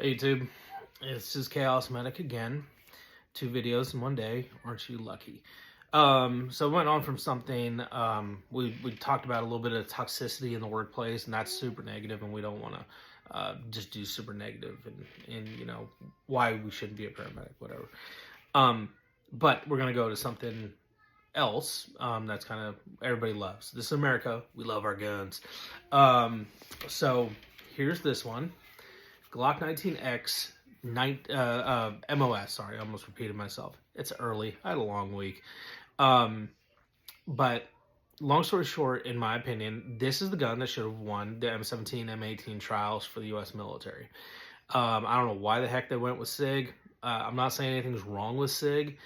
Hey YouTube, this is Chaos Medic again. 2 videos in one day, aren't you lucky? So I went on from something, we talked about a little bit of toxicity in the workplace, and that's super negative, and we don't want to just do super negative and you know, why we shouldn't be a paramedic, whatever. But we're going to go to something else that's kind of everybody loves. This is America. We love our guns. So here's this one. Glock 19X MOS. Sorry, I almost repeated myself. It's early. I had a long week. But long story short, in my opinion, this is the gun that should have won the M17, M18 trials for the U.S. military. I don't know why the heck they went with SIG. I'm not saying anything's wrong with SIG,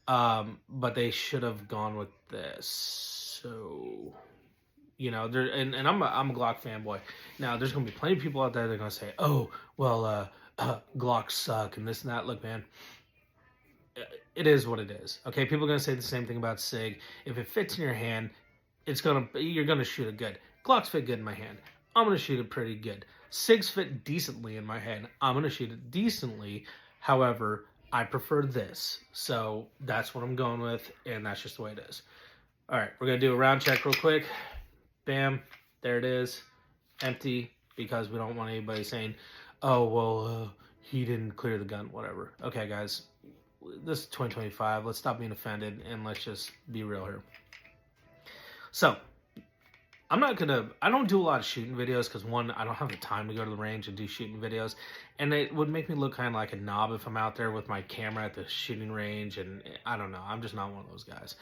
but they should have gone with this. So, you know, there and I'm a Glock fanboy. Now, there's gonna be plenty of people out there that are gonna say, "Oh, well, Glocks suck and this and that." Look, man, it is what it is. Okay, people are gonna say the same thing about SIG. If it fits in your hand, you're gonna shoot it good. Glocks fit good in my hand. I'm gonna shoot it pretty good. SIGs fit decently in my hand. I'm gonna shoot it decently. However, I prefer this, so that's what I'm going with, and that's just the way it is. All right, we're gonna do a round check real quick. Bam, there it is, empty, because we don't want anybody saying, "Oh, well, he didn't clear the gun," whatever. Okay, guys, this is 2025. Let's stop being offended and let's just be real here. So, I don't do a lot of shooting videos because, one, I don't have the time to go to the range and do shooting videos, and it would make me look kind of like a knob if I'm out there with my camera at the shooting range, and I don't know, I'm just not one of those guys.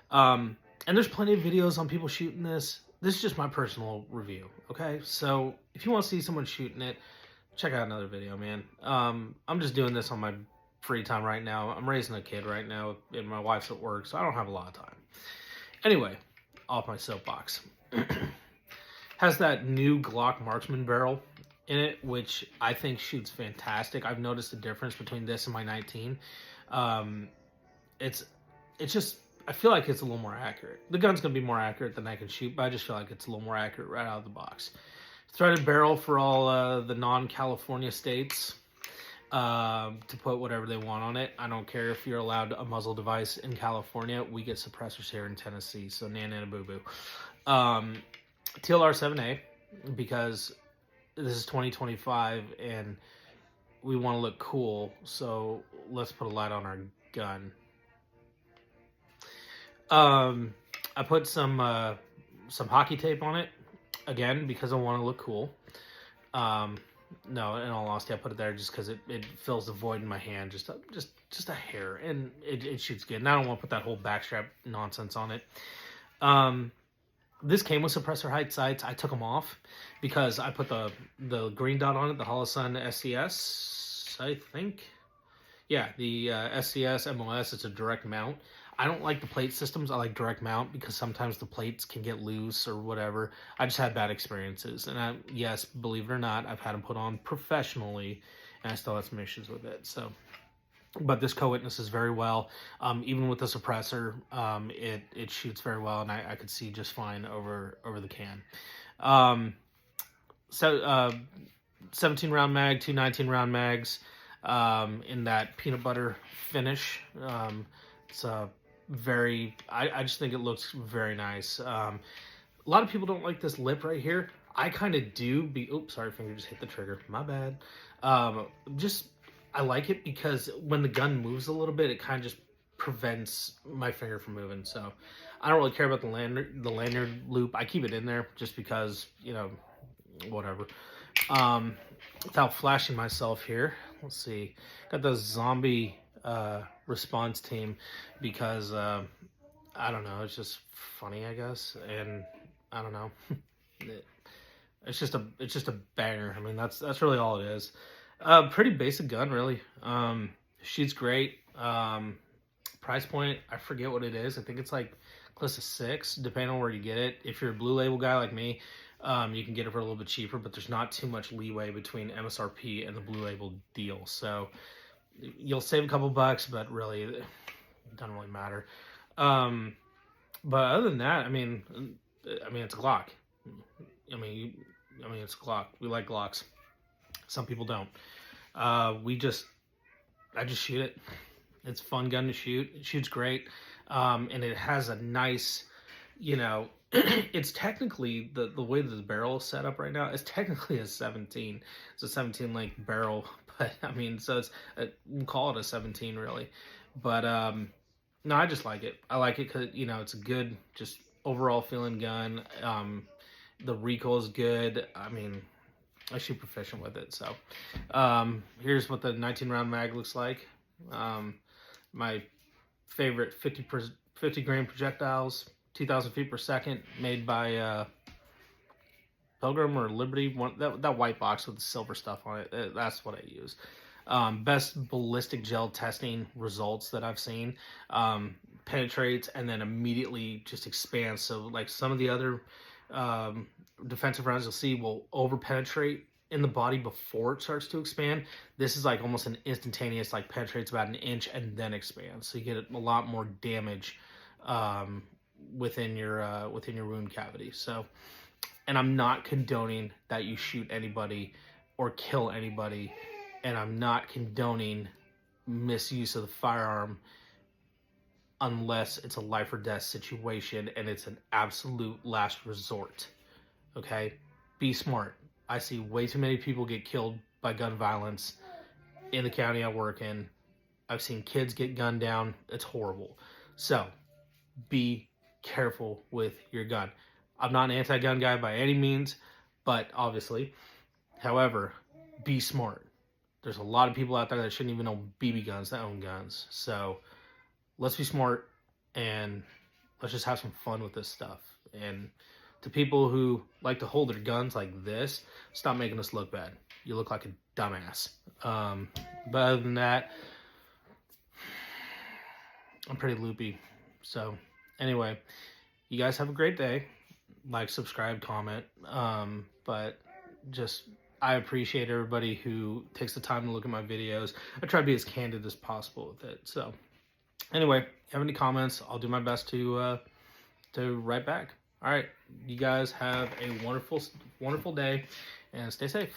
And there's plenty of videos on people shooting this. This is just my personal review, okay? So if you want to see someone shooting it, check out another video, man. I'm just doing this on my free time right now. I'm raising a kid right now, and my wife's at work, so I don't have a lot of time. Anyway, off my soapbox. Has that new Glock marksman barrel in it, which I think shoots fantastic. I've noticed the difference between this and my 19. It's just, I feel like it's a little more accurate. The gun's going to be more accurate than I can shoot, but I just feel like it's a little more accurate right out of the box. Threaded barrel for all the non-California states to put whatever they want on it. I don't care if you're allowed a muzzle device in California. We get suppressors here in Tennessee, so nana boo-boo. TLR 7A, because this is 2025 and we want to look cool, so let's put a light on our gun. I put some hockey tape on it, again, because I want to look cool. No, in all honesty, I put it there just because it fills the void in my hand, just a hair, and it shoots good. And I don't want to put that whole backstrap nonsense on it. This came with suppressor height sights. I took them off because I put the green dot on it, the Holosun SCS, I think. Yeah, the SCS MOS. It's a direct mount. I don't like the plate systems. I like direct mount because sometimes the plates can get loose or whatever. I just had bad experiences. And yes, believe it or not, I've had them put on professionally, and I still had some issues with it. So, but this co-witnesses very well. Even with the suppressor, it shoots very well, and I could see just fine over the can. 17 round mag, 2 19 round mags, in that peanut butter finish. It's I just think it looks very nice. A lot of people don't like this lip right here. I kind of do. Oops, sorry, finger just hit the trigger. My bad. I like it because when the gun moves a little bit, it kind of just prevents my finger from moving. So I don't really care about the lanyard loop. I keep it in there just because, you know, whatever. Without flashing myself here, let's see. Got the zombie response team because I don't know, it's just funny, I guess, and I don't know. It's just a banger. I mean, that's really all it is. Pretty basic gun, really. Shoots great. Price point, I forget what it is. I think it's like close to $6, depending on where you get it. If you're a blue label guy like me, you can get it for a little bit cheaper, but there's not too much leeway between MSRP and the blue label deal. So you'll save a couple bucks, but really, it doesn't really matter. But other than that, I mean, it's a Glock. I mean, it's a Glock. We like Glocks. Some people don't. I just shoot it. It's a fun gun to shoot. It shoots great. And it has a nice, you know, it's technically the way that the barrel is set up right now. It's technically a 17. It's a 17 length barrel, but I mean, so we'll call it a 17 really. But no, I just like it. I like it because it's a good, just overall feeling gun. The recoil is good. I mean, I shoot proficient with it. So here's what the 19 round mag looks like. My favorite 50 grain projectiles, 2,000 feet per second, made by Pilgrim or Liberty. That white box with the silver stuff on it. That's what I use. Best ballistic gel testing results that I've seen. Penetrates and then immediately just expands. So like some of the other defensive rounds you'll see will over penetrate in the body before it starts to expand. This is like almost an instantaneous, like penetrates about an inch and then expands. So you get a lot more damage within your wound cavity. So, and I'm not condoning that you shoot anybody or kill anybody, and I'm not condoning misuse of the firearm unless it's a life or death situation and it's an absolute last resort. Okay? Be smart. I see way too many people get killed by gun violence in the county I work in. I've seen kids get gunned down. It's horrible. So, be careful with your gun. I'm not an anti-gun guy by any means, but obviously, however, be smart. There's a lot of people out there that shouldn't even own BB guns that own guns. So, let's be smart and let's just have some fun with this stuff. And to people who like to hold their guns like this, stop making us look bad. You look like a dumbass. But other than that, I'm pretty loopy. So anyway, you guys have a great day. Like, subscribe, comment. But just, I appreciate everybody who takes the time to look at my videos. I try to be as candid as possible with it. So anyway, if you have any comments, I'll do my best to write back. All right, you guys have a wonderful day and stay safe.